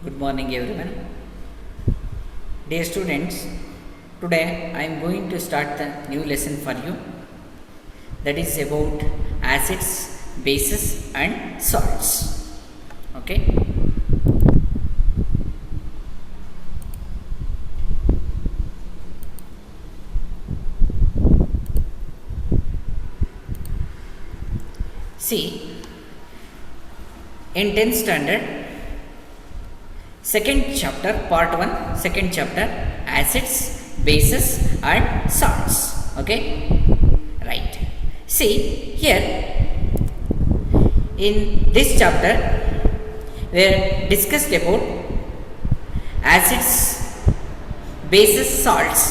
Good morning, everyone. Dear students, today I am going to start the new lesson for you, that is about acids, bases, and salts. Okay. See, in 10th standard, second chapter, part 1, second chapter, acids, bases, and salts. Okay, right. See, here in this chapter, we are discussed about acids, bases, salts,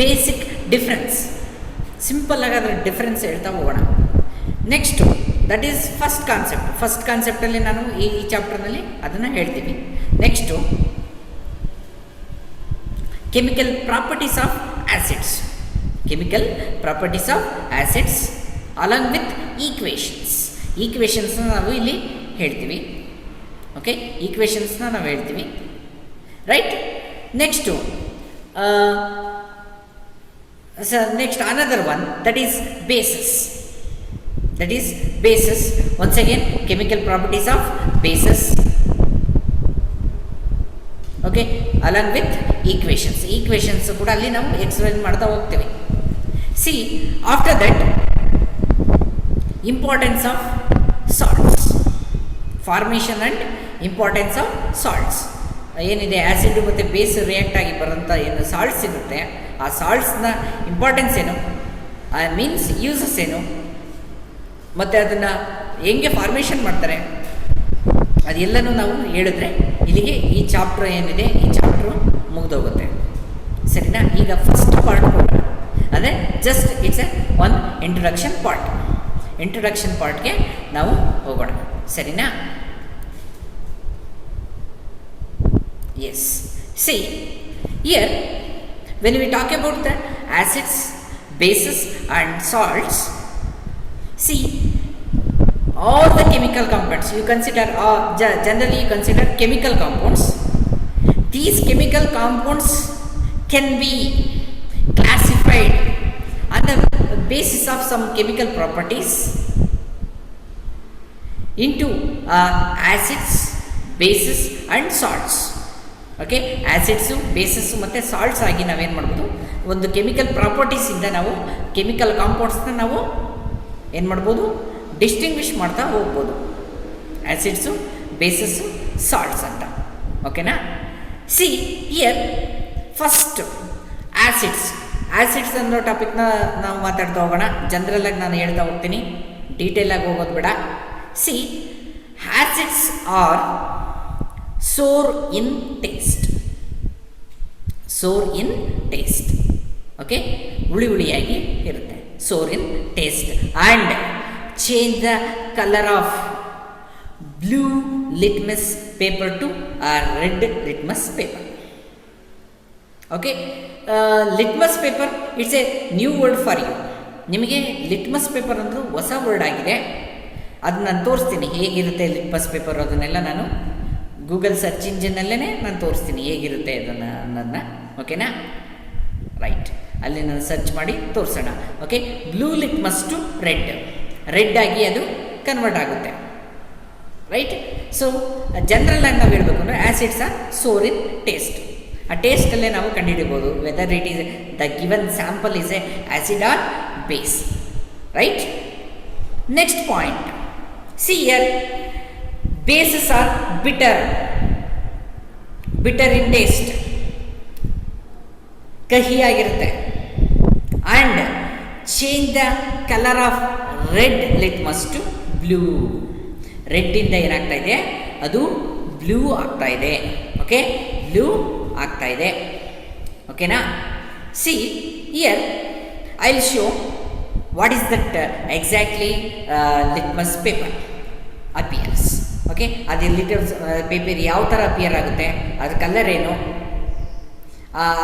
basic difference. Simple ಆಗಾದ್ರೆ difference ಹೇಳ್ತಾ ಹೋಗೋಣ. Next that is first ಕಾನ್ಸೆಪ್ಟಲ್ಲಿ ನಾನು ಈ ಚಾಪ್ಟರ್ನಲ್ಲಿ ಅದನ್ನು ಹೇಳ್ತೀನಿ. Next chemical properties of acids along with ಈಕ್ವೇಷನ್ಸ್ನ ನಾವು ಇಲ್ಲಿ ಹೇಳ್ತೀವಿ. ಓಕೆ, ಈಕ್ವೇಷನ್ಸ್ನ ನಾವು ಹೇಳ್ತೀವಿ, right. Next next another one, that is bases. Once again, chemical properties of bases, okay, along with equations ಕೂಡ ಅಲ್ಲಿ ನಾವು ಎಕ್ಸ್ಪ್ಲೇನ್ ಮಾಡ್ತಾ ಹೋಗ್ತೀವಿ. See, after that, importance of salts, formation and importance of salts. ಏನಿದೆ acid ಮತ್ತು base react ಆಗಿ ಬರೋಂಥ ಏನು ಸಾಲ್ಟ್ಸ್ ಇರುತ್ತೆ, ಆ ಸಾಲ್ಟ್ಸ್ನ ಇಂಪಾರ್ಟೆನ್ಸ್ ಏನು, ಮೀನ್ಸ್ ಯೂಸಸ್ ಏನು, ಮತ್ತು ಅದನ್ನು ಹೆಂಗೆ ಫಾರ್ಮೇಷನ್ ಮಾಡ್ತಾರೆ, ಅದೆಲ್ಲನೂ ನಾವು ಹೇಳಿದ್ರೆ ಇಲ್ಲಿಗೆ ಈ ಚಾಪ್ಟರ್ ಏನಿದೆ, ಈ ಚಾಪ್ಟ್ರು ಮುಗಿದೋಗುತ್ತೆ. ಸರಿನಾ? ಈಗ ಫಸ್ಟ್ ಪಾರ್ಟ್ ಹೋಗೋಣ. ಅಂದರೆ ಜಸ್ಟ್ ಇಟ್ಸ್ ಒನ್ ಇಂಟ್ರೊಡಕ್ಷನ್ ಪಾರ್ಟ್ಗೆ ನಾವು ಹೋಗೋಣ. ಸರಿನಾ? Yes. See here when we talk about the acids, bases and salts, see all the chemical compounds you consider, generally you consider chemical compounds. These chemical compounds can be classified on the basis of some chemical properties into acids, bases and salts. Okay, acids, basis ಮತ್ತು salts ಆಗಿ ನಾವೇನು ಮಾಡ್ಬೋದು, ಒಂದು chemical ಪ್ರಾಪರ್ಟೀಸಿಂದ ನಾವು chemical ಕಾಂಪೌಂಡ್ಸ್ನ ನಾವು ಏನು ಮಾಡ್ಬೋದು, distinguish ಮಾಡ್ತಾ ಹೋಗ್ಬೋದು. ಆ್ಯಸಿಡ್ಸು, ಬೇಸಸ್ಸು, ಸಾಲ್ಟ್ಸ್ ಅಂತ. ಓಕೆನಾ? ಸಿ ಹಿಯರ್ ಫಸ್ಟ್ ಆ್ಯಸಿಡ್ಸ್ ಅನ್ನೋ ಟಾಪಿಕ್ನ ನಾವು ಮಾತಾಡ್ತಾ ಹೋಗೋಣ. ಜನರಲ್ಲಾಗಿ ನಾನು ಹೇಳ್ತಾ ಹೋಗ್ತೀನಿ, ಡೀಟೇಲಾಗಿ ಹೋಗೋದು ಬೇಡ. See, acids are sour in taste. Okay, ಹುಳಿಯಾಗಿ ಇರುತ್ತೆ, sour in taste, and change the color of blue litmus paper to red litmus paper. Okay, litmus paper, it's a new word for you. ನಿಮಗೆ litmus paper ಅಂದರೂ ಹೊಸ word ಆಗಿದೆ. ಅದು ನಾನು ತೋರಿಸ್ತೀನಿ ಹೇಗಿರುತ್ತೆ ಲಿಟ್ಮಸ್ ಪೇಪರ್, ಅದನ್ನೆಲ್ಲ ನಾನು ಗೂಗಲ್ ಸರ್ಚ್ ಇಂಜಿನಲ್ಲೇ ನಾನು ತೋರಿಸ್ತೀನಿ ಹೇಗಿರುತ್ತೆ ಅದನ್ನು ಅನ್ನೋದನ್ನ. ಓಕೆನಾ? ರೈಟ್, ಅಲ್ಲಿ ನಾನು ಸರ್ಚ್ ಮಾಡಿ ತೋರಿಸೋಣ. Okay, blue litmus to red ಆಗಿ ಅದು ಕನ್ವರ್ಟ್ ಆಗುತ್ತೆ, ರೈಟ್. ಸೊ ಜನರಲ್ಲಾಗಿ ನಾವು ಹೇಳಬೇಕು ಅಂದರೆ acids are sour in taste. ಆ ಟೇಸ್ಟಲ್ಲೇ ನಾವು ಕಂಡುಹಿಡಿಬೋದು whether it is the given sample is a acid or base, right. Next point, see here bases are bitter in taste, ಕಹಿಯಾಗಿರುತ್ತೆ. And change the colour of red litmus to blue. ರೆಡ್ಡಿಂದ ಏನಾಗ್ತಾ ಇದೆ, ಅದು blue ಆಗ್ತಾ ಇದೆ. Okay, blue ಆಗ್ತಾ ಇದೆ. ಓಕೆನಾ? See here I will show what is that exactly litmus paper appears. Okay, ಅದು ಲಿಟ್ಮಸ್ ಪೇಪರ್ ಯಾವ ಥರ ಅಪಿಯರ್ ಆಗುತ್ತೆ, ಅದು ಕಲರ್ ಏನು,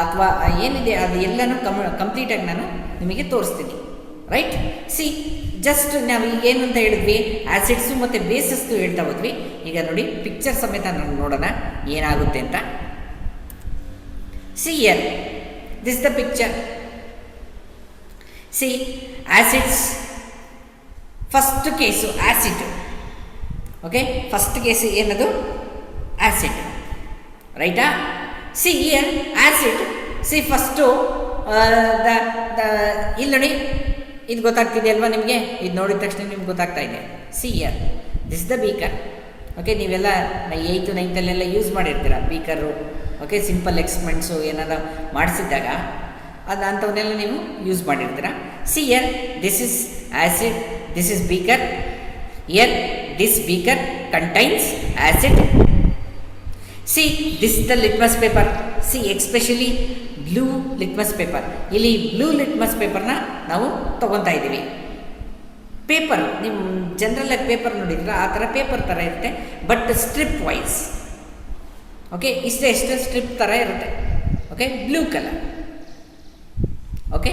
ಅಥವಾ ಏನಿದೆ ಅದು ಎಲ್ಲನೂ ಕಂಪ್ಲೀಟಾಗಿ ನಾನು ನಿಮಗೆ ತೋರಿಸ್ತೀನಿ, ರೈಟ್. ಸಿ ಜಸ್ಟ್ ನಾವು ಈಗ ಏನು ಅಂತ ಹೇಳಿದ್ವಿ, ಆ್ಯಸಿಡ್ಸು ಮತ್ತು ಬೇಸಸ್ಸು ಹೇಳ್ತಾ ಹೋದ್ವಿ. ಈಗ ನೋಡಿ ಪಿಕ್ಚರ್ ಸಮೇತ ನಾವು ನೋಡೋಣ ಏನಾಗುತ್ತೆ ಅಂತ. C here, this the picture. C acids, first case acid. Okay, first case ಏನದು? ಆ್ಯಸಿಡ್, ರೈಟಾ? See here acid. C first ಇಲ್ಲಿ ನೋಡಿ, ಇದು ಗೊತ್ತಾಗ್ತಿದೆ ಅಲ್ವಾ ನಿಮಗೆ? ಇದು ನೋಡಿದ ತಕ್ಷಣ ನಿಮ್ಗೆ ಗೊತ್ತಾಗ್ತಾ ಇದೆ. See here, this the beaker. Okay, ನೀವೆಲ್ಲ 8th 9th ಯೂಸ್ ಮಾಡಿರ್ತೀರ ಬೀಕರು. ಓಕೆ, ಸಿಂಪಲ್ ಎಕ್ಸ್ಪೆರಿಮೆಂಟ್ಸು ಏನಾರ ಮಾಡಿಸಿದ್ದಾಗ ಅದು ಅಂಥವನ್ನೆಲ್ಲ ನೀವು ಯೂಸ್ ಮಾಡಿರ್ತೀರ. See here, this is acid, this is beaker. Here this beaker contains acid. See this the litmus paper. See especially blue litmus paper. ಇಲ್ಲಿ blue litmus ಪೇಪರ್ನ ನಾವು ತೊಗೊತಾ ಇದ್ದೀವಿ. ಪೇಪರ್ ನಿಮ್ಮ ಜನರಲ್ಲಾಗಿ ಪೇಪರ್ ನೋಡಿದ್ರೆ ಆ ಥರ ಪೇಪರ್ ಥರ ಇರುತ್ತೆ, ಬಟ್ ಸ್ಟ್ರಿಪ್ ವೈಸ್. ಓಕೆ, ಎಷ್ಟು ಸ್ಟ್ರಿಪ್ ಥರ ಇರುತ್ತೆ. Okay, blue colour. Okay,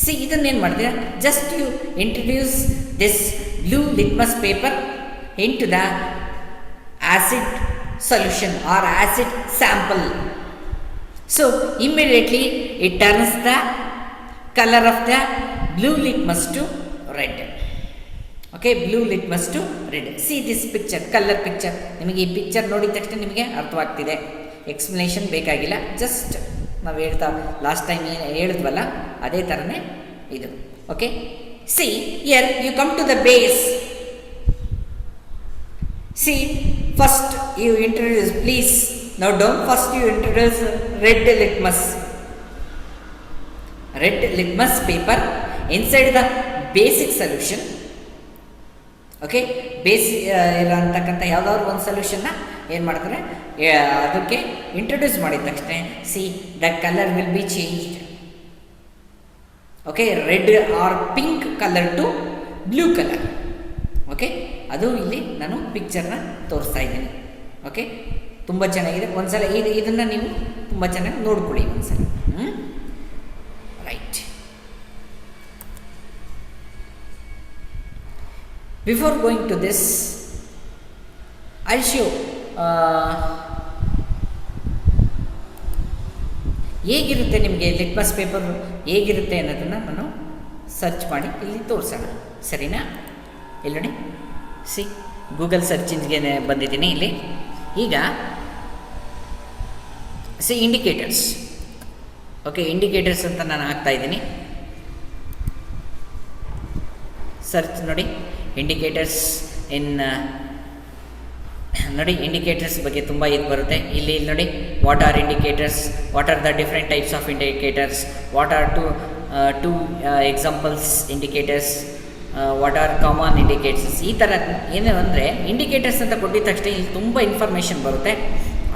see ಇದನ್ನೇನು ಮಾಡಿದ್ರೆ, just you introduce this blue litmus paper into the acid solution or acid sample. So immediately it turns the color of the blue litmus to red. Okay, blue litmus to red. See this picture, color picture. ನಿಮಗೆ ಈ picture ನೋಡಿದ ತಕ್ಷಣ ನಿಮಗೆ ಅರ್ಥವಾಗ್ತಿದೆ, explanation ಬೇಕಾಗಿಲ್ಲ. Just ನಾವು ಹೇಳ್ತಾ last time ಏನು ಹೇಳಿದ್ವಲ್ಲ ಅದೇ ಥರನೇ ಇದು. Okay, see here you come to the base. See, first you introduce, please now don't first you introduce red litmus paper inside the basic solution. Okay, base ಇರೋಂತಕ್ಕಂಥ ಯಾವುದಾದ್ರು ಒಂದು ಸೊಲ್ಯೂಷನ್ನ ಏನು ಮಾಡ್ತಾರೆ, ಅದಕ್ಕೆ ಇಂಟ್ರೊಡ್ಯೂಸ್ ಮಾಡಿದ ತಕ್ಷಣ see the colour will be changed. Okay, red or pink colour to blue colour. Okay, ಅದು ಇಲ್ಲಿ ನಾನು ಪಿಕ್ಚರ್ನ ತೋರಿಸ್ತಾ ಇದ್ದೀನಿ. ಓಕೆ, ತುಂಬ ಚೆನ್ನಾಗಿದೆ. ಒಂದ್ಸಲ ಇದನ್ನು ನೀವು ತುಂಬ ಚೆನ್ನಾಗಿ ನೋಡ್ಕೊಳ್ಳಿ ಒಂದ್ಸಲ. Right. Before going to this I show ಹೇಗಿರುತ್ತೆ ನಿಮಗೆ ಲಿಟ್ಮಸ್ ಪೇಪರ್ ಹೇಗಿರುತ್ತೆ ಅನ್ನೋದನ್ನು ನಾನು ಸರ್ಚ್ ಮಾಡಿ ಇಲ್ಲಿ ತೋರಿಸೋಣ, ಸರಿನಾ? ಇಲ್ಲಿ ನೋಡಿ, ಸಿ ಗೂಗಲ್ ಸರ್ಚ್ ಇಂಜಿನ್ಗೆ ಬಂದಿದ್ದೀನಿ. ಇಲ್ಲಿ ಈಗ ಸಿ ಇಂಡಿಕೇಟರ್ಸ್. ಓಕೆ, ಇಂಡಿಕೇಟರ್ಸ್ ಅಂತ ನಾನು ಹಾಕ್ತಾ ಇದ್ದೀನಿ. ಸರ್ಚ್ ನೋಡಿ, ಇಂಡಿಕೇಟರ್ಸ್ ಇನ್ ನೋಡಿ, ಇಂಡಿಕೇಟರ್ಸ್ ಬಗ್ಗೆ ತುಂಬ ಇದು ಬರುತ್ತೆ. ಇಲ್ಲಿ ನೋಡಿ, what are indicators, what are the different types of indicators, what are two examples indicators, what are common indicators. ಈ ಥರ ಏನು ಅಂದರೆ ಇಂಡಿಕೇಟರ್ಸ್ ಅಂತ ಕೊಟ್ಟಿದ ತಕ್ಷಣ ಇಲ್ಲಿ ತುಂಬ ಇನ್ಫಾರ್ಮೇಷನ್ ಬರುತ್ತೆ.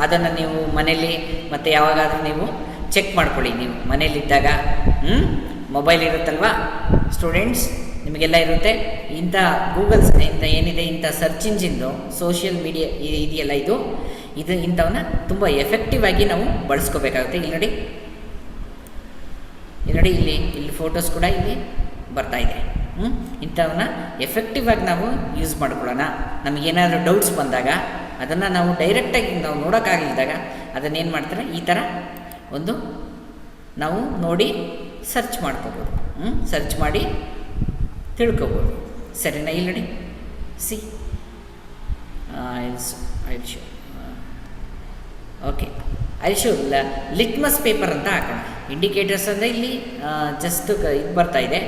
ಅದನ್ನು ನೀವು ಮನೇಲಿ ಮತ್ತು ಯಾವಾಗಾದರೂ ನೀವು ಚೆಕ್ ಮಾಡ್ಕೊಳ್ಳಿ. ನೀವು ಮನೇಲಿದ್ದಾಗ ಮೊಬೈಲ್ ಇರುತ್ತಲ್ವ ಸ್ಟೂಡೆಂಟ್ಸ್, ನಿಮಗೆಲ್ಲ ಇರುತ್ತೆ. ಇಂಥ ಗೂಗಲ್ಸ್ ಇಂಥ ಏನಿದೆ, ಇಂಥ ಸರ್ಚ್ ಇಂಜಿನ್ದು ಸೋಷಿಯಲ್ ಮೀಡಿಯಾ ಇದೆಯಲ್ಲ, ಇದು ಇಂಥವನ್ನ ತುಂಬ ಎಫೆಕ್ಟಿವ್ ಆಗಿ ನಾವು ಬಳಸ್ಕೋಬೇಕಾಗುತ್ತೆ. ಇಲ್ಲಿ ನೋಡಿ, ಇಲ್ಲಿ ಫೋಟೋಸ್ ಕೂಡ ಇಲ್ಲಿ ಬರ್ತಾ ಇದೆ. ಇಂಥವನ್ನ ಎಫೆಕ್ಟಿವ್ ಆಗಿ ನಾವು ಯೂಸ್ ಮಾಡ್ಕೊಳ್ಳೋಣ. ನಮಗೇನಾದರೂ ಡೌಟ್ಸ್ ಬಂದಾಗ ಅದನ್ನು ನಾವು ಡೈರೆಕ್ಟಾಗಿ ನಾವು ನೋಡೋಕ್ಕಾಗಲಿದ್ದಾಗ ಅದನ್ನೇನು ಮಾಡ್ತಾರೆ, ಈ ಥರ ಒಂದು ನಾವು ನೋಡಿ ಸರ್ಚ್ ಮಾಡ್ಕೋಬೋದು. ಸರ್ಚ್ ಮಾಡಿ ತಿಳ್ಕೊಬೋದು, ಸರಿನಾ? ಇಲ್ಲಿ ನೋಡಿ, C I'll show. Okay, I'll show litmus paper ಅಂತ ಹಾಕೋಣ. ಇಂಡಿಕೇಟರ್ಸ್ ಅಂದರೆ ಇಲ್ಲಿ ಜಸ್ಟ್ ಇದು ಬರ್ತಾ ಇದೆ,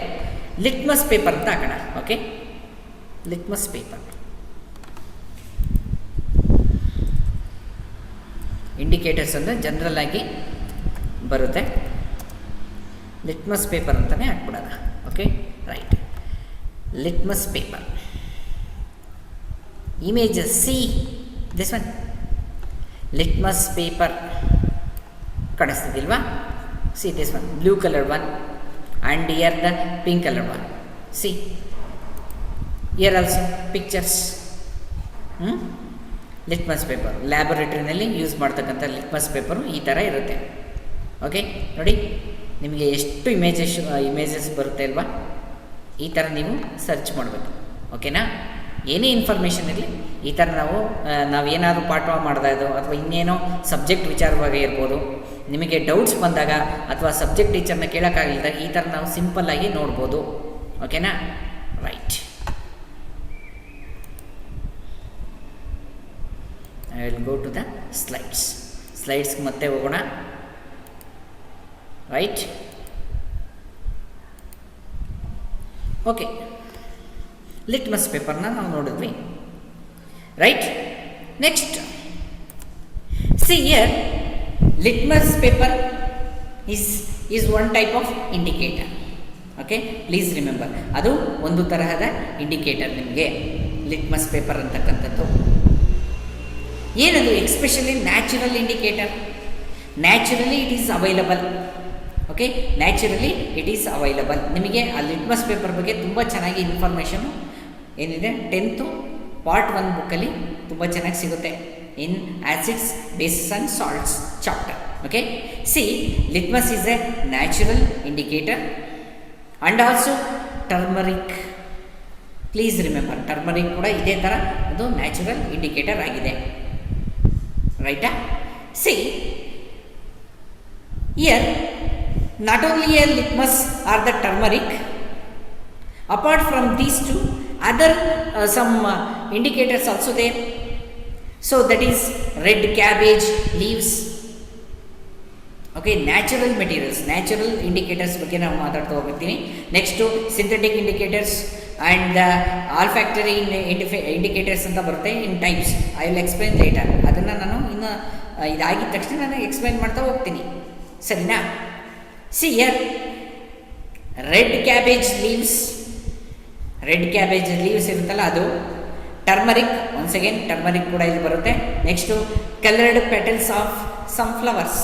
ಲಿಟ್ಮಸ್ ಪೇಪರ್ ಅಂತ ಹಾಕೋಣ. Okay, litmus paper. ಇಂಡಿಕೇಟರ್ಸ್ ಅಂದರೆ ಜನರಲ್ ಆಗಿ ಬರುತ್ತೆ, ಲಿಟ್ಮಸ್ ಪೇಪರ್ ಅಂತಲೇ ಹಾಕ್ಬಿಡೋಣ. Okay, right. Litmus paper images, see this one, litmus paper ಕಾಣಿಸ್ತಿದ್ದಿಲ್ವಾ? See this one, blue colour one, and here the pink colour one. See here also pictures. Litmus paper ಲ್ಯಾಬೊರೇಟರಿನಲ್ಲಿ use ಮಾಡ್ತಕ್ಕಂಥ litmus paper ಈ ಥರ ಇರುತ್ತೆ. Okay, ನೋಡಿ ನಿಮಗೆ ಎಷ್ಟು images ಬರುತ್ತೆ ಅಲ್ವಾ? ಈ ಥರ ನೀವು ಸರ್ಚ್ ಮಾಡಬೇಕು. ಓಕೆನಾ? ಏನೇ ಇನ್ಫಾರ್ಮೇಷನ್ ಇರಲಿ ಈ ಥರ ನಾವೇನಾದರೂ ಪಾಠ ಮಾಡ್ದಾಯಿದ್ದು ಅಥವಾ ಇನ್ನೇನೋ ಸಬ್ಜೆಕ್ಟ್ ವಿಚಾರವಾಗಿ ಇರ್ಬೋದು, ನಿಮಗೆ ಡೌಟ್ಸ್ ಬಂದಾಗ ಅಥವಾ ಸಬ್ಜೆಕ್ಟ್ ಟೀಚರ್ನ ಕೇಳೋಕ್ಕಾಗಲಿದ್ದಾಗ ಈ ಥರ ನಾವು ಸಿಂಪಲ್ಲಾಗಿ ನೋಡ್ಬೋದು. ಓಕೆನಾ? Right. I will go to the ಸ್ಲೈಡ್ಸ್ಗೆ ಮತ್ತೆ ಹೋಗೋಣ. ರೈಟ್. ಓಕೆ, ಲಿಟ್ಮಸ್ ಪೇಪರ್ನ ನಾವು ನೋಡಿದ್ವಿ. Right. Next, see here, litmus paper is one type of indicator. Okay, please remember, ಅದು ಒಂದು ತರಹದ ಇಂಡಿಕೇಟರ್. ನಿಮಗೆ ಲಿಟ್ಮಸ್ ಪೇಪರ್ ಅಂತಕ್ಕಂಥದ್ದು ಏನದು? Especially natural indicator. Naturally it is available. Okay, naturally it is available. ನಿಮಗೆ ಆ ಲಿಟ್ಮಸ್ ಪೇಪರ್ ಬಗ್ಗೆ ತುಂಬ ಚೆನ್ನಾಗಿ ಇನ್ಫಾರ್ಮೇಷನು ಏನಿದೆ 10th ಪಾರ್ಟ್ 1 ಬುಕ್ಕಲ್ಲಿ ತುಂಬ ಚೆನ್ನಾಗಿ ಸಿಗುತ್ತೆ, in acids, bases and salts chapter. Okay, see, litmus is a natural indicator and also turmeric. Please remember, turmeric ಕೂಡ ಇದೇ ಥರ ಒಂದು ನ್ಯಾಚುರಲ್ ಇಂಡಿಕೇಟರ್ ಆಗಿದೆ. ರೈಟಾ? See here, not only a litmus or the turmeric, apart from these two other some indicators also there. So that is red cabbage leaves. Okay, natural materials, natural indicators ಬಗ್ಗೆ ನಾವು ಮಾತಾಡ್ತಾ ಹೋಗ್ತೀನಿ. Next synthetic indicators and olfactory indicators ಅಂತ ಬರುತ್ತೆ in types. I will explain later. ಅದನ್ನು ನಾನು ಇನ್ನು ಇದಾಗಿದ್ದ ತಕ್ಷಣ ನಾನು ಎಕ್ಸ್ಪ್ಲೈನ್ ಮಾಡ್ತಾ ಹೋಗ್ತೀನಿ. ಸರಿನಾ? See here, red cabbage leaves ಇರುತ್ತಲ್ಲ ಅದು. ಟರ್ಮರಿಕ್, ಒನ್ಸ್ ಅಗೇನ್ ಟರ್ಮರಿಕ್ ಕೂಡ ಇಲ್ಲಿ ಬರುತ್ತೆ. Next coloured petals of some flowers.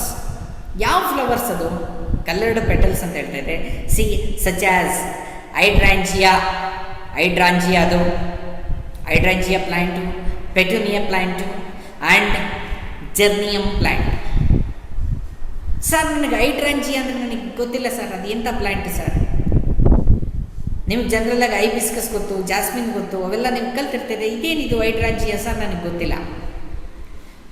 ಯಾವ ಫ್ಲವರ್ಸ್ ಅದು? ಕಲರ್ಡ್ ಪೆಟಲ್ಸ್ ಅಂತ ಹೇಳ್ತಾ ಇದೆ. ಸಿ, ಸಚ್ ಆಸ್ ಹೈಡ್ರಾಂಜಿಯಾ ಅದು hydrangea plant, petunia plant and geranium plant. Sir, ನನಗೆ ಹೈಡ್ರಾಂಜಿಯಾ ಅಂದರೆ ನನಗೆ ಗೊತ್ತಿಲ್ಲ ಸರ್, ಅದು ಎಂಥ ಪ್ಲ್ಯಾಂಟ್ ಸರ್? ನಿಮ್ಗೆ ಜನರಲ್ಲಾಗಿ ಐಬಿಸ್ಕಸ್ ಗೊತ್ತು, ಜಾಸ್ಮಿನ್ ಗೊತ್ತು, ಅವೆಲ್ಲ ನಿಮ್ಗೆ ಕಲ್ತಿರ್ತದೆ. ಇದೇನಿದು ಹೈಡ್ರಾಂಜಿಯಾ ಸರ್? ನನಗೆ ಗೊತ್ತಿಲ್ಲ.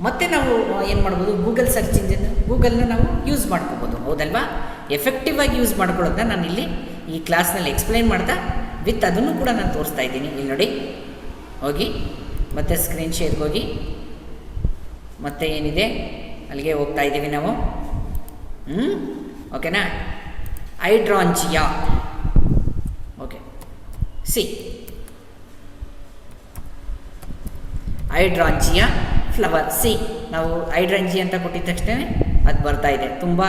ಮತ್ತೆ ನಾವು ಏನು ಮಾಡ್ಬೋದು? ಗೂಗಲ್ ಸರ್ಚ್ ಇಂಜಿನ್, ಗೂಗಲ್ನ ನಾವು ಯೂಸ್ ಮಾಡ್ಕೋಬೋದು. ಹೌದಲ್ವಾ? ಎಫೆಕ್ಟಿವ್ ಆಗಿ ಯೂಸ್ ಮಾಡ್ಕೊಳ್ಳೋದನ್ನ ನಾನು ಇಲ್ಲಿ ಈ ಕ್ಲಾಸ್ನಲ್ಲಿ ಎಕ್ಸ್ಪ್ಲೈನ್ ಮಾಡ್ತಾ ವಿತ್ ಅದನ್ನು ಕೂಡ ನಾನು ತೋರಿಸ್ತಾ ಇದ್ದೀನಿ. ಇಲ್ಲಿ ನೋಡಿ, ಹೋಗಿ ಮತ್ತೆ ಸ್ಕ್ರೀನ್ ಶೇರ್ಗೆ ಹೋಗಿ ಮತ್ತೆ ಏನಿದೆ ಅಲ್ಲಿಗೆ ಹೋಗ್ತಾ ಇದ್ದೀವಿ ನಾವು. ಓಕೆನಾ? Hydrangea. Okay, see, hydrangea flower. See, ನಾವು ಹೈಡ್ರಾಂಜಿಯಾ ಅಂತ ಕೊಟ್ಟಿದ ತಕ್ಷಣ ಅದು ಬರ್ತಾ ಇದೆ, ತುಂಬ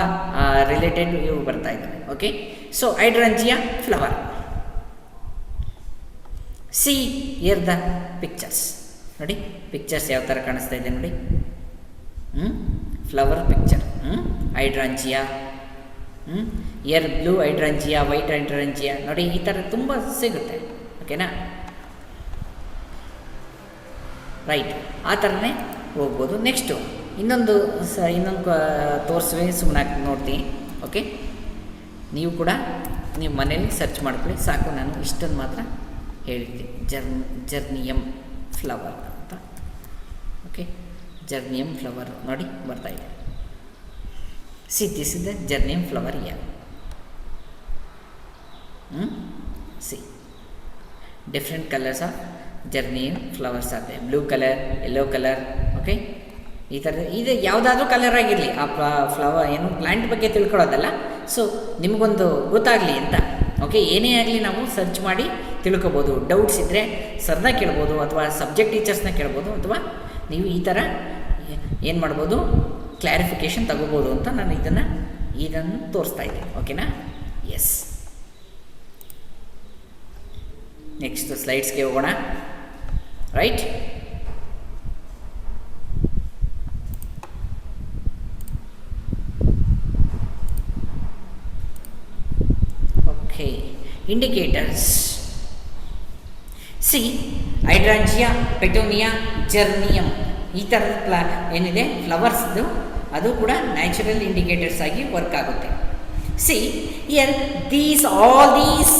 ರಿಲೇಟೆಡ್ ಇವು ಬರ್ತಾ ಇದೆ. Okay, so hydrangea flower. See here the pictures. ನೋಡಿ, ಪಿಕ್ಚರ್ಸ್ ಯಾವ ಥರ ಕಾಣಿಸ್ತಾ ಇದೆ ನೋಡಿ. Flower picture. Hydrangea, here blue hydrangea, white hydrangea, ನೋಡಿ ಈ ಥರ ತುಂಬ ಸಿಗುತ್ತೆ. ಓಕೆನಾ? ರೈಟ್, ಆ ಥರನೇ ಹೋಗ್ಬೋದು. ನೆಕ್ಸ್ಟು ಇನ್ನೊಂದು ತೋರಿಸುವೆ, ಸುಮ್ಮನೆ ನೋಡ್ತೀನಿ. ಓಕೆ, ನೀವು ಕೂಡ ನೀವು ಮನೇಲಿ ಸರ್ಚ್ ಮಾಡ್ಕೊಳ್ಳಿ ಸಾಕು. ನಾನು ಇಷ್ಟನ್ನು ಮಾತ್ರ ಹೇಳ್ತೀನಿ. ಜರ್ನಿಯಂ ಫ್ಲವರ್ ಅಂತ. ಓಕೆ, ಜರ್ನಿಯಂ ಫ್ಲವರ್ ನೋಡಿ ಬರ್ತಾ ಇದೆ. See, this is the geranium flower here. See, different colours of geranium flowers ಆಗುತ್ತೆ. Blue colour, yellow colour. Okay, ಈ ಥರದ ಇದು ಯಾವುದಾದ್ರೂ ಕಲರ್ ಆಗಿರಲಿ, ಆ ಫ್ಲವರ್ ಏನು ಪ್ಲ್ಯಾಂಟ್ ಬಗ್ಗೆ ತಿಳ್ಕೊಳ್ಳೋದಲ್ಲ. ಸೊ ನಿಮಗೊಂದು ಗೊತ್ತಾಗಲಿ ಅಂತ. ಓಕೆ, ಏನೇ ಆಗಲಿ ನಾವು ಸರ್ಚ್ ಮಾಡಿ ತಿಳ್ಕೊಬೋದು. ಡೌಟ್ಸ್ ಇದ್ದರೆ ಸರ್ನ ಕೇಳ್ಬೋದು, ಅಥವಾ ಸಬ್ಜೆಕ್ಟ್ ಟೀಚರ್ಸ್ನ ಕೇಳ್ಬೋದು, ಅಥವಾ ನೀವು ಈ ಥರ ಏನು ಮಾಡ್ಬೋದು, ಕ್ಲಾರಿಫಿಕೇಷನ್ ತಗೋಬೋದು ಅಂತ ನಾನು ಇದನ್ನು ತೋರಿಸ್ತಾ ಇದ್ದೀನಿ. ಓಕೆನಾ? ಎಸ್. ನೆಕ್ಸ್ಟ್ ಸ್ಲೈಡ್ಸ್ಗೆ ಹೋಗೋಣ. ರೈಟ್. Okay, indicators. ಸಿ, ಹೈಡ್ರಾಂಜಿಯಾ, ಪೆಟೋನಿಯಾ, ಜರ್ನಿಯಂ ಈ ಥರದ ಏನಿದೆ ಫ್ಲವರ್ಸ್ದು, ಅದು ಕೂಡ ನ್ಯಾಚುರಲ್ ಇಂಡಿಕೇಟರ್ಸ್ ಆಗಿ ವರ್ಕ್ ಆಗುತ್ತೆ. See here, all these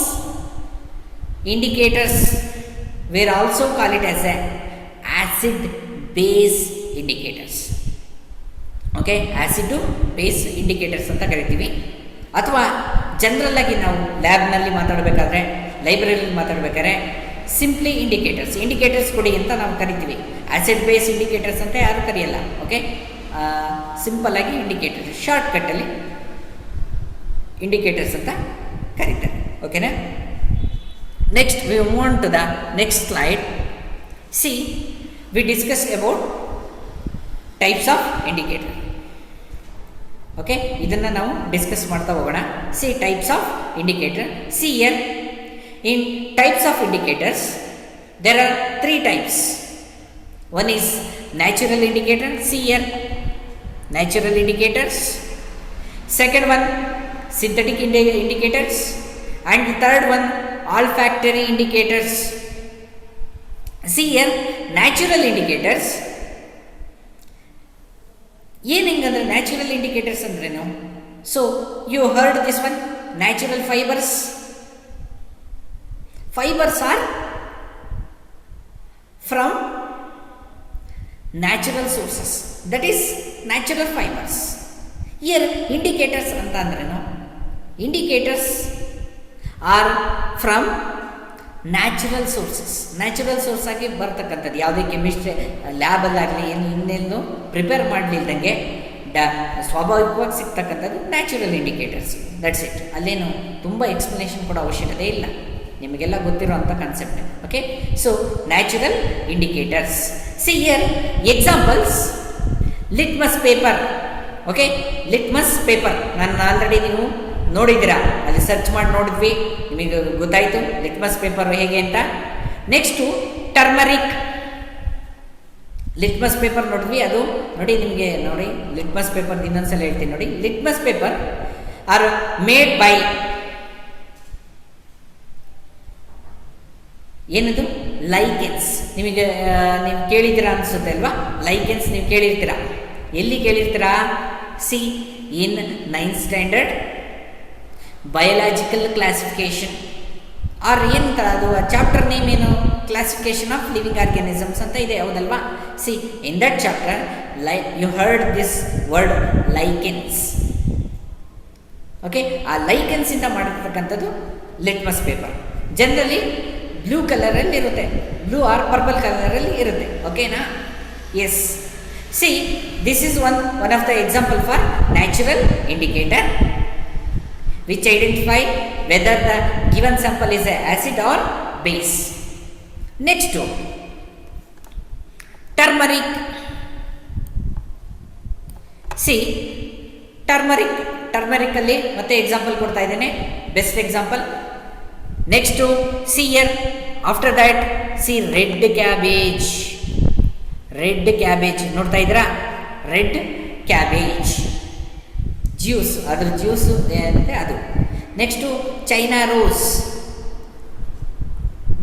indicators were also call it as a acid base indicators. Okay, acid base indicators ಅಂತ ಕರಿತೀವಿ. ಅಥವಾ ಜನರಲ್ ಆಗಿ ನಾವು ಲ್ಯಾಬ್ನಲ್ಲಿ ಮಾತಾಡಬೇಕಾದ್ರೆ, ಲೈಬ್ರರಿಯಲ್ಲಿ ಮಾತಾಡಬೇಕಾದ್ರೆ ಸಿಂಪ್ಲಿ ಇಂಡಿಕೇಟರ್ಸ್ ಕೊಡಿ ಅಂತ ನಾವು ಕರಿತೀವಿ. ಆ್ಯಸಿಡ್ ಬೇಸ್ ಇಂಡಿಕೇಟರ್ಸ್ ಅಂತ ಯಾರು ಕರೆಯಲ್ಲ. ಓಕೆ, ಸಿಂಪಲ್ ಆಗಿ ಇಂಡಿಕೇಟರ್ಸ್, ಶಾರ್ಟ್ಕಟ್ಟಲ್ಲಿ ಇಂಡಿಕೇಟರ್ಸ್ ಅಂತ ಕರೀತಾರೆ. ಓಕೆನಾ? Next we move on to the next slide. See, we discuss about types of indicator. Okay, ಇದನ್ನು ನಾವು ಡಿಸ್ಕಸ್ ಮಾಡ್ತಾ ಹೋಗೋಣ. See, types of indicator. See here, in types of indicators there are 3 types. One is natural indicator. See here, natural indicators. Second one, synthetic indicators. And the third one, olfactory indicators. See here, natural indicators. ಏನಂಗಂದ್ರೆ natural indicators ಅಂದ್ರೇನು? So you heard this one, natural fibres. Fibres are from natural sources, that is natural fibres. Here indicators ಅಂತ ಅಂದ್ರೇನು? Indicators are from natural sources. Natural source ಆಗಿ ಬರ್ತಕ್ಕಂಥದ್ದು, ಯಾವುದೇ chemistry ಲ್ಯಾಬಲ್ಲಾಗಲಿ ಏನು ಇನ್ನೆಲ್ಲೂ prepare ಮಾಡಲಿಲ್ದಂಗೆ ಸ್ವಾಭಾವಿಕವಾಗಿ ಸಿಗ್ತಕ್ಕಂಥದ್ದು ನ್ಯಾಚುರಲ್ ಇಂಡಿಕೇಟರ್ಸ್. That's it. ಅಲ್ಲೇನು ತುಂಬ ಎಕ್ಸ್ಪ್ಲನೇಷನ್ ಕೊಡೋ ಅವಶ್ಯಕತೆ ಇಲ್ಲ, ನಿಮಗೆಲ್ಲ ಗೊತ್ತಿರೋಂಥ concept. Okay, so natural indicators. See here examples, litmus paper. Okay, litmus paper ನಾನು ಆಲ್ರೆಡಿ ನೀವು ನೋಡಿದ್ದೀರಾ, ಅಲ್ಲಿ ಸರ್ಚ್ ಮಾಡಿ ನೋಡಿದ್ವಿ, ನಿಮಗೆ ಗೊತ್ತಾಯಿತು ಲಿಟ್ಮಸ್ ಪೇಪರ್ ಹೇಗೆ ಅಂತ. Next turmeric. ಲಿಟ್ಮಸ್ ಪೇಪರ್ ನೋಡಿದ್ವಿ, ಅದು ನೋಡಿ ನಿಮಗೆ ನೋಡಿ ಲಿಟ್ಮಸ್ ಪೇಪರ್ ಇನ್ನೊಂದ್ಸಲ ಹೇಳ್ತೀನಿ ನೋಡಿ. Litmus paper are made by ಏನದು? ಲೈಕೆನ್ಸ್. ನಿಮಗೆ ನೀವು ಕೇಳಿದ್ದೀರಾ ಅನಿಸುತ್ತೆ ಅಲ್ವಾ? ಲೈಕೆನ್ಸ್ ನೀವು ಕೇಳಿರ್ತೀರಾ. ಎಲ್ಲಿ ಕೇಳಿರ್ತೀರಾ? See, in 9th standard biological classification. Or ಏನಂತ ಅದು ಚಾಪ್ಟರ್ ನೇಮ್ ಏನು? ಕ್ಲಾಸಿಫಿಕೇಶನ್ ಆಫ್ ಲಿವಿಂಗ್ ಆರ್ಗ್ಯಾನಿಸಮ್ಸ್ ಅಂತ ಇದೆ, ಹೌದಲ್ವಾ? See, in that chapter you heard this word lichens. Okay, ಆ ಲೈಕೆನ್ಸ್ ಇಂದ ಮಾಡಿರ್ತಕ್ಕಂಥದ್ದು ಲಿಟ್ಮಸ್ ಪೇಪರ್. ಜನರಲಿ ಬ್ಲೂ ಕಲರಲ್ಲಿ ಇರುತ್ತೆ, ಬ್ಲೂ ಆರ್ ಪರ್ಪಲ್ ಕಲರಲ್ಲಿ ಇರುತ್ತೆ. ಓಕೆನಾ? Yes. See, this is one of the example for natural indicator which identify whether the given sample is a acid or base. Next, turmeric. See, turmeric ಅಲ್ಲಿ ಮತ್ತೆ example ಕೊಡ್ತಾ ಇದ್ದೇನೆ, best example. Next, see here, after that, see red cabbage. ನೋಡ್ತಾ ಇದ್ದೀರಾ? Red cabbage juice, ಅದ್ರ juice ಏನಂತೆ ಅದು. Next China rose,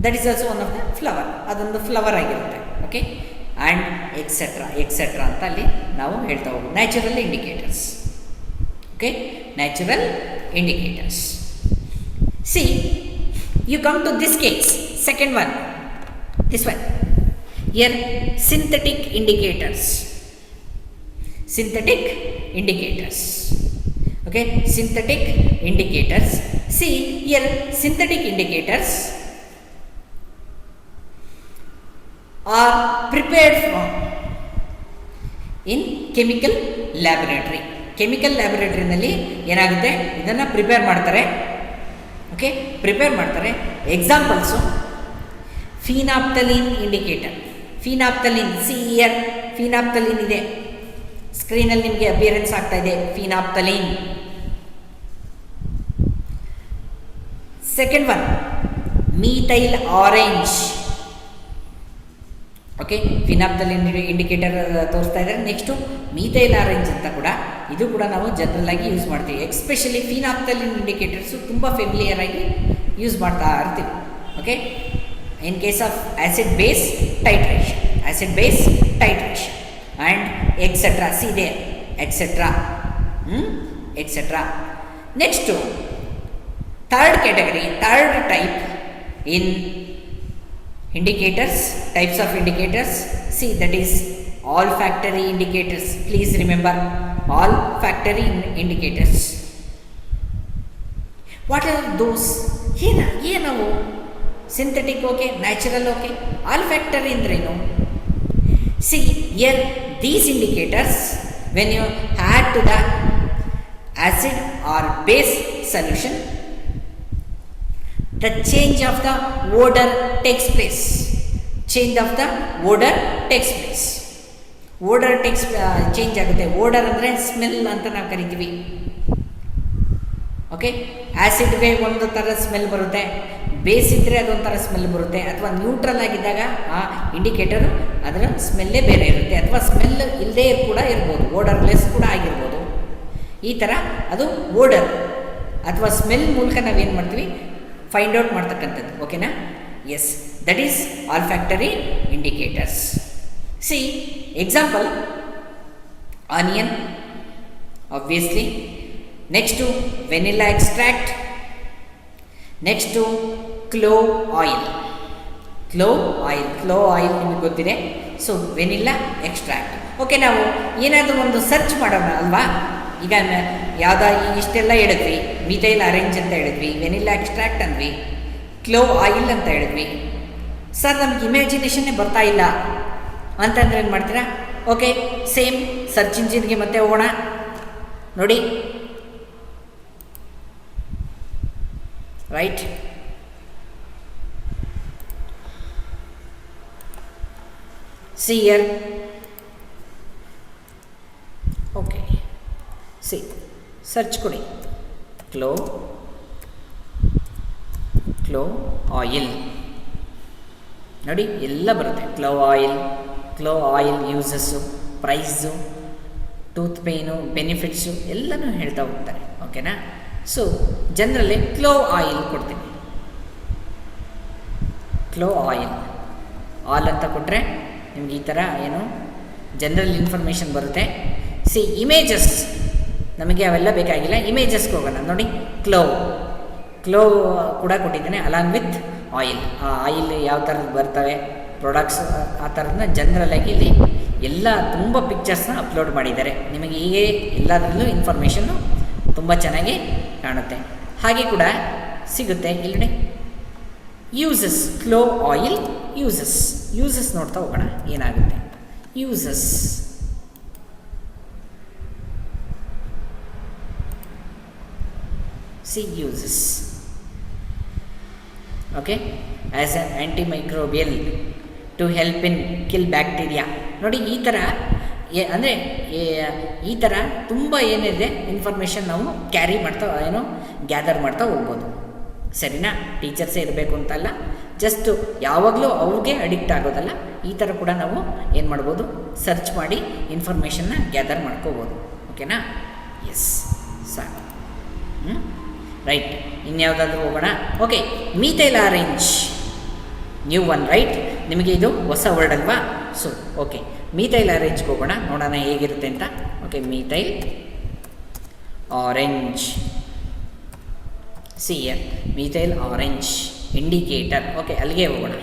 that is also one of the flower, ಅದೊಂದು ಫ್ಲವರ್ ಆಗಿರುತ್ತೆ. ಓಕೆ, ಆ್ಯಂಡ್ ಎಕ್ಸೆಟ್ರಾ ಅಂತ ಅಲ್ಲಿ ನಾವು ಹೇಳ್ತಾ ಹೋಗ್ಬೋದು. Natural indicators. Okay, natural indicators. See, you come to this case, second one, this one here, synthetic indicators. Okay, synthetic indicators. See here, synthetic indicators are prepared from in chemical laboratory. Chemical ಲ್ಯಾಬೊರೇಟರಿನಲ್ಲಿ ಏನಾಗುತ್ತೆ, ಇದನ್ನು prepare ಮಾಡ್ತಾರೆ. Okay, prepare ಮಾಡ್ತಾರೆ. Examples, phenolphthalein indicator. Phenolphthalein, see here, phenolphthalein ಇದೆ ಸ್ಕ್ರೀನಲ್ಲಿ ನಿಮಗೆ appearance ಆಗ್ತಾ ಇದೆ, phenolphthalein. Second one, methyl orange. Okay, phenolphthalein indicator ತೋರಿಸ್ತಾ ಇದ್ದಾರೆ. ನೆಕ್ಸ್ಟು ಮೀಥೈಲ್ ಆರೆಂಜ್ ಅಂತ ಕೂಡ, ಇದು ಕೂಡ ನಾವು ಜನರಲ್ ಆಗಿ ಯೂಸ್ ಮಾಡ್ತೀವಿ. ಎಕ್ಸ್ಪೆಷಲಿ ಫಿನಾಪ್ತಲೀನ್ ಇಂಡಿಕೇಟರ್ಸು ತುಂಬ ಫೆಮಿಲಿಯರ್ ಆಗಿ ಯೂಸ್ ಮಾಡ್ತಾ ಇರ್ತೀವಿ. Okay, in case of acid base titration and etc. See there, etc. Etc. Next, third category, third type in indicators, types of indicators, see that is olfactory indicators. Please remember olfactory indicators. What are those? ಏನವು? Synthetic okay, natural okay, olfactory ಅಂದ್ರೇನು? See here these indicators, when you add to the acid or base solution, the change of the odor takes place. Change of the odor takes place. Odor takes change ಆಗುತ್ತೆ. odor ಅಂದರೆ smell ಅಂತ ನಾವು ಕರಿತೀವಿ. Okay, ಆ್ಯಸಿಡ್ಗೆ ಒಂದು ಥರ smell ಬರುತ್ತೆ, base ಇದ್ದರೆ ಅದೊಂಥರ ಸ್ಮೆಲ್ ಬರುತ್ತೆ, ಅಥವಾ ನ್ಯೂಟ್ರಲ್ ಆಗಿದ್ದಾಗ ಆ ಇಂಡಿಕೇಟರು ಅದರ ಸ್ಮೆಲ್ಲೇ ಬೇರೆ ಇರುತ್ತೆ, ಅಥವಾ ಸ್ಮೆಲ್ ಇಲ್ಲದೇ ಕೂಡ ಇರ್ಬೋದು, ಓಡರ್ಲೆಸ್ ಕೂಡ ಆಗಿರ್ಬೋದು. ಈ ಥರ ಅದು ಓಡರ್ ಅಥವಾ ಸ್ಮೆಲ್ ಮೂಲಕ ನಾವೇನು ಮಾಡ್ತೀವಿ, ಫೈಂಡ್ ಔಟ್ ಮಾಡ್ತಕ್ಕಂಥದ್ದು. ಓಕೆನಾ? Yes, that is olfactory indicators. See example, onion obviously, next vanilla extract, next clove oil. Clove oil ನಿಮಗೆ ಗೊತ್ತಿದೆ. So vanilla extract. ಓಕೆ, ನಾವು ಏನಾದರೂ ಒಂದು ಸರ್ಚ್ ಮಾಡೋಣ ಅಲ್ವಾ? ಈಗ ಇಷ್ಟೆಲ್ಲ ಹೇಳಿದ್ವಿ, ಮಿಥೈಲ್ ಆರೆಂಜ್ ಅಂತ ಹೇಳಿದ್ವಿ, ವೆನಿಲಾ ಎಕ್ಸ್ಟ್ರಾಕ್ಟ್ ಅಂದ್ವಿ, ಕ್ಲೋವ್ ಆಯಿಲ್ ಅಂತ ಹೇಳಿದ್ವಿ. ಸರ್ ನಮ್ಗೆ ಇಮ್ಯಾಜಿನೇಷನ್ನೇ ಬರ್ತಾ ಇಲ್ಲ ಅಂತಂದ್ರೆ ಏನು ಮಾಡ್ತೀರಾ? ಓಕೆ, ಸೇಮ್ ಸರ್ಚ್ ಇಂಜಿನ್ಗೆ ಮತ್ತೆ ಹೋಗೋಣ. ನೋಡಿ, right, see here, okay, see, search ಕೊಡಿ, ಕ್ಲೋವ್ ಆಯಿಲ್. ನೋಡಿ ಎಲ್ಲ ಬರುತ್ತೆ. Clove oil uses, price, tooth pain, benefits ಎಲ್ಲನೂ ಹೇಳ್ತಾ ಹೋಗ್ತಾರೆ. ಓಕೆನಾ? ಸೊ ಜನರಲಿ ಕ್ಲೋವ್ ಆಯಿಲ್ ಕೊಡ್ತೀನಿ. ಕ್ಲೋವ್ ಆಲ್ ಅಂತ ಕೊಟ್ಟರೆ ನಿಮ್ಗೆ ಈ ಥರ ಏನು ಜನರಲ್ ಇನ್ಫಾರ್ಮೇಷನ್ ಬರುತ್ತೆ. ಸಿ ಇಮೇಜಸ್, ನಮಗೆ ಅವೆಲ್ಲ ಬೇಕಾಗಿಲ್ಲ, ಇಮೇಜಸ್ಗೆ ಹೋಗೋಣ. ನೋಡಿ, ಕ್ಲೋವ್ ಕೂಡ ಕೊಟ್ಟಿದ್ದೇನೆ ಅಲಾಂಗ್ ವಿತ್ ಆಯಿಲ್. ಆ ಆಯಿಲ್ ಯಾವ ಥರದ್ದು ಬರ್ತವೆ ಪ್ರಾಡಕ್ಟ್ಸ್, ಆ ಥರದನ್ನ ಜನರಲಾಗಿ ಇಲ್ಲಿ ಎಲ್ಲ ತುಂಬ ಪಿಕ್ಚರ್ಸ್ನ ಅಪ್ಲೋಡ್ ಮಾಡಿದ್ದಾರೆ. ನಿಮಗೆ ಹೀಗೆ ಎಲ್ಲದರಲ್ಲೂ ಇನ್ಫಾರ್ಮೇಷನ್ನು ತುಂಬ ಚೆನ್ನಾಗಿ ಕಾಣುತ್ತೆ. ಹಾಗೆ ಕೂಡ ಸಿಗುತ್ತೆ ಇಲ್ಲಿ. ಯೂಸಸ್, ಕ್ಲೋವ್ ಆಯಿಲ್ ಯೂಸಸ್ ನೋಡ್ತಾ ಹೋಗೋಣ ಏನಾಗುತ್ತೆ. Uses, see uses. Okay, as an antimicrobial to help in kill bacteria. ನೋಡಿ, ಈ ಥರ ಅಂದರೆ ಈ ಥರ ತುಂಬ ಏನಿದೆ ಇನ್ಫಾರ್ಮೇಷನ್ ನಾವು ಕ್ಯಾರಿ ಮಾಡ್ತಾ ಗ್ಯಾದರ್ ಮಾಡ್ತಾ ಹೋಗ್ಬೋದು. ಸರಿನಾ? ಟೀಚರ್ಸೇ ಇರಬೇಕು ಅಂತಲ್ಲ, ಜಸ್ಟ್ ಯಾವಾಗಲೂ ಅವ್ರಿಗೆ ಅಡಿಕ್ಟ್ ಆಗೋದಲ್ಲ, ಈ ಥರ ಕೂಡ ನಾವು ಏನು ಮಾಡ್ಬೋದು, ಸರ್ಚ್ ಮಾಡಿ ಇನ್ಫಾರ್ಮೇಷನ್ನ ಗ್ಯಾದರ್ ಮಾಡ್ಕೋಬೋದು. ಓಕೆನಾ? ಎಸ್, ಸಾಕು. ರೈಟ್, ಇನ್ಯಾವುದಾದ್ರೂ ಹೋಗೋಣ. Okay, methyl orange, new one, right? ನಿಮಗೆ ಇದು ಹೊಸ ವರ್ಡ್ ಅಲ್ವಾ? ಸೊ ಓಕೆ, ಮಿಥೈಲ್ ಆರೆಂಜ್ಗೆ ಹೋಗೋಣ, ನೋಡೋಣ ಹೇಗಿರುತ್ತೆ ಅಂತ. Okay, methyl orange, see here, methyl orange indicator. Okay, ಅಲ್ಲಿಗೆ ಹೋಗೋಣ.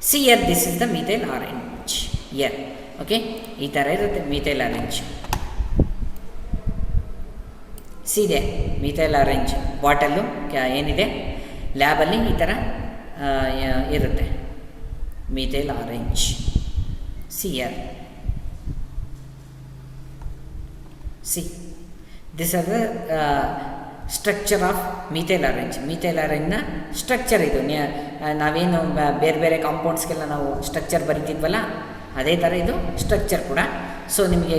See here, this is the methyl orange here. Okay, ಈ ಥರ ಇರುತ್ತೆ methyl orange. See the methyl orange bottle ಏನಿದೆ ಲ್ಯಾಬಲ್ಲಿ ಈ ಥರ ಇರುತ್ತೆ methyl orange. See here, see this are the structure of methyl orange. Methyl ಆರೆಂಜ್ನ ಸ್ಟ್ರಕ್ಚರ್ ಇದು. ನಾವೇನು ಬೇರೆ ಬೇರೆ ಕಾಂಪೌಂಡ್ಸ್ಗೆಲ್ಲ ನಾವು ಸ್ಟ್ರಕ್ಚರ್ ಬರಿತಿದ್ವಲ್ಲ, ಅದೇ ಥರ ಇದು ಸ್ಟ್ರಕ್ಚರ್ ಕೂಡ. ಸೊ ನಿಮಗೆ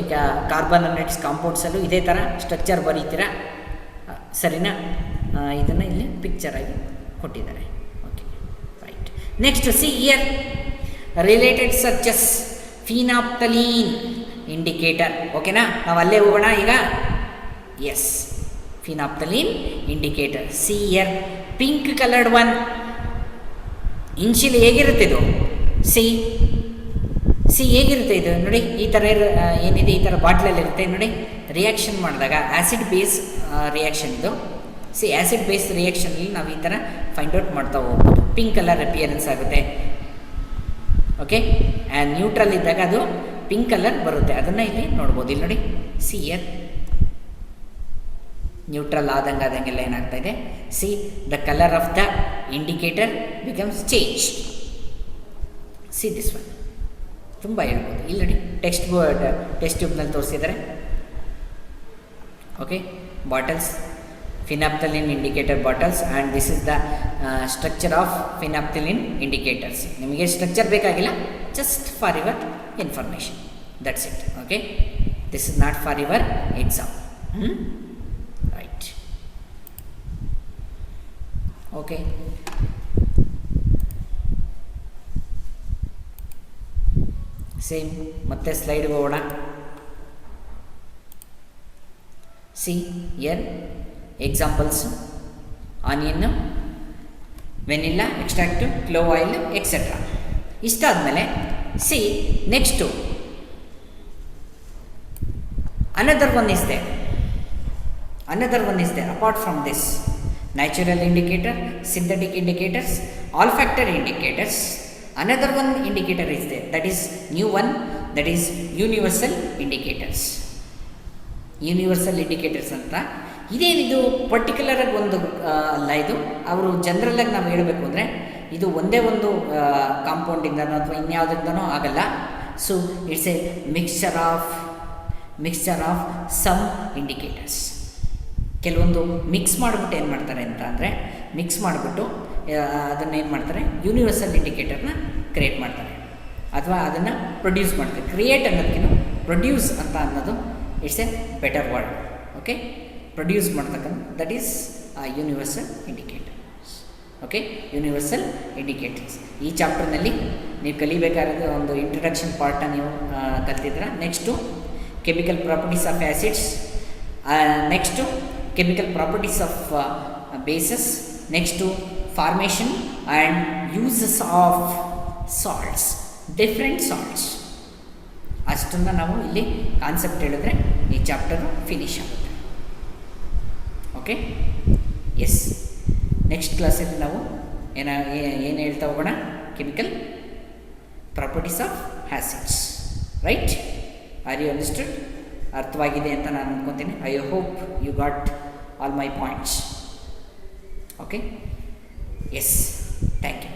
ಕಾರ್ಬೊನೇಟ್ಸ್ ಕಾಂಪೌಂಡ್ಸಲ್ಲೂ ಇದೇ ಥರ ಸ್ಟ್ರಕ್ಚರ್ ಬರೀತೀರಾ, ಸರಿನಾ? ಇದನ್ನು ಇಲ್ಲಿ ಪಿಕ್ಚರಾಗಿ ಕೊಟ್ಟಿದ್ದಾರೆ. Okay, right. Next, see here, related searches, phenolphthalein indicator. ಓಕೆನಾ? ನಾವು ಅಲ್ಲೇ ಹೋಗೋಣ ಈಗ. Yes, phenolphthalein indicator. See here, pink coloured one. Initially ಹೇಗಿರುತ್ತೆ ಇದು? ಸಿ ಹೇಗಿರುತ್ತೆ ಇದು? ನೋಡಿ, ಈ ಥರ ಏನಿದೆ, ಈ ಥರ ಬಾಟ್ಲಲ್ಲಿ ಇರುತ್ತೆ ನೋಡಿ. ರಿಯಾಕ್ಷನ್ ಮಾಡಿದಾಗ ಆ್ಯಸಿಡ್ ಬೇಸ್ ರಿಯಾಕ್ಷನ್ ಇದು. ಸಿ ಆ್ಯಸಿಡ್ ಬೇಸ್ ರಿಯಾಕ್ಷನಲ್ಲಿ ನಾವು ಈ ಥರ ಫೈಂಡ್ ಔಟ್ ಮಾಡ್ತಾ ಹೋಗ್ಬೋದು. ಪಿಂಕ್ ಕಲರ್ ಅಪಿಯರೆನ್ಸ್ ಆಗುತ್ತೆ. ಓಕೆ, ಆ್ಯಂಡ್ ನ್ಯೂಟ್ರಲ್ ಇದ್ದಾಗ ಅದು ಪಿಂಕ್ ಕಲರ್ ಬರುತ್ತೆ. ಅದನ್ನು ಇಲ್ಲಿ ನೋಡ್ಬೋದು. ಇಲ್ಲಿ ನೋಡಿ, ಸಿ ಇಯರ್ ನ್ಯೂಟ್ರಲ್ ಆದಂಗೆಲ್ಲ ಏನಾಗ್ತಾ ಇದೆ, see the colour of the indicator becomes change. See this one ತುಂಬ ಹೇಳ್ಬೋದು. ಇಲ್ಲಿ ನೋಡಿ, ಟೆಸ್ಟ್ ಟ್ಯೂಬ್ನಲ್ಲಿ ತೋರಿಸಿದ್ದಾರೆ. Okay, bottles, phenolphthalein indicator bottles, and this is the structure of phenolphthalein indicators. ನಿಮಗೆ ಸ್ಟ್ರಕ್ಚರ್ ಬೇಕಾಗಿಲ್ಲ, just for your information, that's it. Okay, this is not for your exam. Right, okay. Same ಮತ್ತೆ ಸ್ಲೈಡ್ಗೆ ಹೋಗೋಣ. See here examples: onion, vanilla extract, clove oil, etcetera. ಇಷ್ಟಾದಮೇಲೆ see next another one is there apart from this: natural indicator, synthetic indicators, olfactory indicators. Another one indicator is there, that is new one, that is universal indicators. Universal indicators ಅಂತ ಇದೇನಿದು particular ಆಗಿ ಒಂದು ಅಲ್ಲ. ಇದು ಅವರು ಜನರಲ್ಲಾಗಿ ನಾವು ಹೇಳಬೇಕು ಅಂದರೆ ಇದು ಒಂದೇ ಒಂದು ಕಾಂಪೌಂಡಿಂದನೋ ಅಥವಾ ಇನ್ಯಾವುದರಿಂದನೋ ಆಗಲ್ಲ. So it's a mixture of some indicators. ಕೆಲವೊಂದು ಮಿಕ್ಸ್ ಮಾಡಿಬಿಟ್ಟು ಏನು ಮಾಡ್ತಾರೆ ಅಂತ ಅಂದರೆ, ಮಿಕ್ಸ್ ಮಾಡಿಬಿಟ್ಟು ಅದನ್ನೇನು ಮಾಡ್ತಾರೆ, ಯೂನಿವರ್ಸಲ್ ಇಂಡಿಕೇಟರ್ನ ಕ್ರಿಯೇಟ್ ಮಾಡ್ತಾರೆ ಅಥವಾ ಅದನ್ನು ಪ್ರೊಡ್ಯೂಸ್ ಮಾಡ್ತಾರೆ. ಕ್ರಿಯೇಟ್ ಅನ್ನೋದಕ್ಕಿಂತ ಪ್ರೊಡ್ಯೂಸ್ ಅಂತ ಅನ್ನೋದು it's a better word. Okay, produce ಮಾಡ್ತಕ್ಕಂಥ that is universal indicators. Okay, universal indicators ಈ ಚಾಪ್ಟರ್ನಲ್ಲಿ ನೀವು ಕಲಿಬೇಕಾದ ಒಂದು ಇಂಟ್ರಡಕ್ಷನ್ ಪಾರ್ಟನ್ನು ನೀವು ಕಲ್ತಿದ್ರ. Next chemical properties of acids, next chemical properties of bases, next formation and uses of salts, different salts. ಅಷ್ಟನ್ನು ನಾವು ಇಲ್ಲಿ ಕಾನ್ಸೆಪ್ಟ್ ಹೇಳಿದ್ರೆ ಈ ಚಾಪ್ಟರು ಫಿನಿಶ್ ಆಗುತ್ತೆ. ಓಕೆ, ಎಸ್, ನೆಕ್ಸ್ಟ್ ಕ್ಲಾಸಲ್ಲಿ ನಾವು ಏನು ಹೇಳ್ತಾ ಹೋಗೋಣ, chemical properties of acids. Right, are you understood? ಅರ್ಥವಾಗಿದೆ ಅಂತ ನಾನು ಅಂದ್ಕೊತೀನಿ. I hope you got all my points. Okay, yes, thank you.